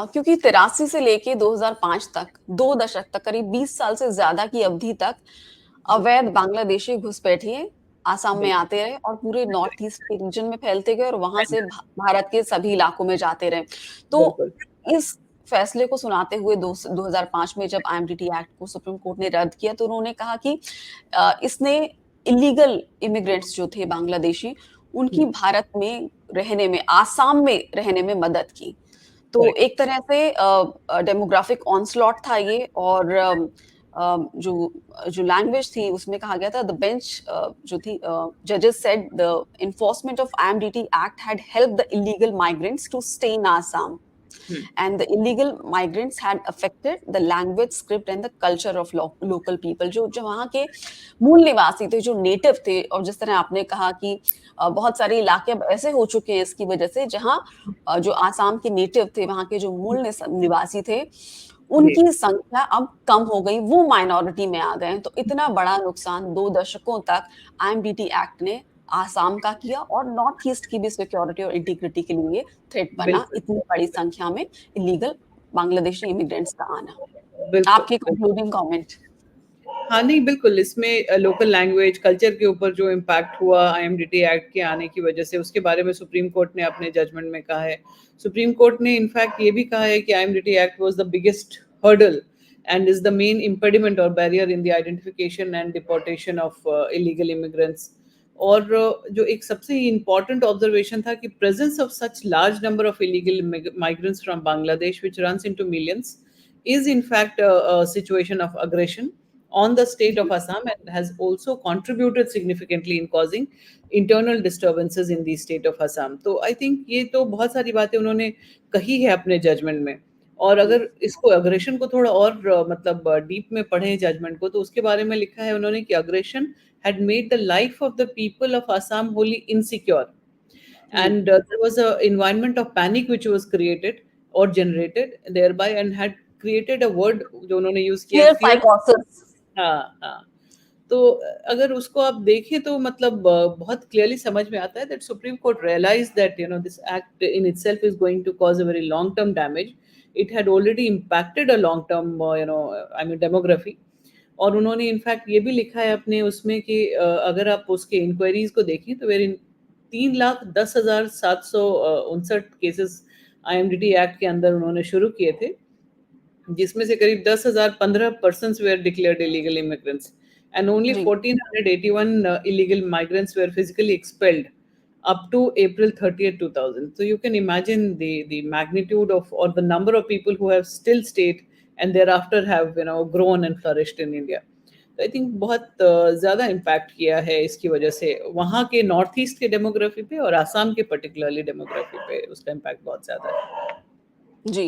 क्योंकि 83 से लेके 2005 तक 2 दशक तक करीब 20 साल से ज़्यादा की अवधि तक जी, अवैध बांग्लादेशी घुसपैठिए आसाम में बिल्कुल, आते रहे और पूरे नॉर्थ ईस्ट के रीजन में फैलते गए और वहाँ से बिल्कुल, भारत के सभी इलाकों में जाते रहे। तो बिल्कुल, इस फैसले को सुनाते हुए 2005 में जब आईएमडीटी एक्ट को सुप्रीम कोर्ट ने रद्द किया तो उन्होंने कहा कि इसने इलीगल इमिग्रेंट्स जो थे बांग्लादेशी, उनकी हुँ, भारत में रहने में, आसाम में रहने में मदद की। तो करेक्ट, एक तरह से डेमोग्राफिक ऑनस्लॉट था ये और जो जो लैंग्वेज थी उसमें कहा गया था द बेंच जो थी जजेस said the enforcement of IMDT act had helped the illegal migrants to stay in Assam हुँ, and the illegal migrants had affected the language script and the culture of local people जो जो वहाँ के मूल निवासी थे जो नेटिव थे और जिस तरह आपने कहा कि बहुत सारे इलाके अब ऐसे हो चुके हैं इसकी वजह से जहाँ जो आसाम के नेटिव थे वहाँ के जो मूल निवासी थे जी, उनकी संख्या अब कम हो गई वो माइनॉरिटी में आ गए हैं तो इतना बड़ा नुकसान 2 दशकों तक आईएमडीटी एक्ट ने आसाम का किया और नॉर्थ ईस्ट की भी सिक्योरिटी और इंटीग्रिटी के लिए थ्रेट बना बिल्कुल, इतनी बड़ी संख्या में इलीगल बांग्लादेशी इमिग्रेंट्स का आना। बिल्कुल, आपके बिल्कुल। Concluding comment? हाँ, नहीं बिल्कुल इसमें लोकल लैंग्वेज, कल्चर के ऊपर जो इम्पैक्ट हुआ आईएमडीटी एक्ट के आने की वजह से, उसके बारे में सुप्रीम कोर्ट ने अपने जजमेंट में कहा है। सुप्रीम कोर्ट ने इनफैक्ट ये भी कहा है कि IMDT act was the biggest hurdle and is the main impediment और barrier in the identification and deportation of illegal immigrants. और जो एक सबसे इम्पोर्टेंट ऑब्जर्वेशन था कि presence of such large number of illegal migrants from Bangladesh which runs into millions is in fact a situation of aggression on the state of Assam and has also contributed significantly in causing internal disturbances in the state of Assam. तो I think ये तो बहुत सारी बातें उन्होंने कही है अपने जजमेंट में। और अगर इसको अग्रेशन को थोड़ा और मतलब डीप में पढ़ें जजमेंट को तो उसके बारे में लिखा है उन्होंने कि aggression had made the life of the people of Assam wholly insecure and there was a environment of panic which was created or generated thereby and had created a word जो उन्होंने यूज किया है fear fear। साइकोसिस। हाँ हाँ। तो अगर उसको आप देखें तो मतलब बहुत क्लियरली समझ में आता है that supreme court realise that this act in itself is going to cause a very long term damage. It had already impacted a long term I mean demography. और उन्होंने इनफैक्ट ये भी लिखा है अपने उसमें कि अगर आप उसके इंक्वायरीज को देखें तो वेर 3,10,759 केसेस आईएमडीटी एक्ट के अंदर उन्होंने शुरू किए थे जिसमें से करीब 10,015 persons were declared illegal immigrants and only ji. 1,481 illegal migrants were physically expelled up to April 30th, 2000. So you can imagine the magnitude of or the number of people who have still stayed and thereafter have grown and flourished in India. तो I think बहुत ज़्यादा impact किया है इसकी वजह से वहाँ के नॉर्थ ईस्ट के डेमोग्राफी पे और आसाम के पर्टिकुलरली डेमोग्राफी पे उसका इम्पैक्ट बहुत ज़्यादा है।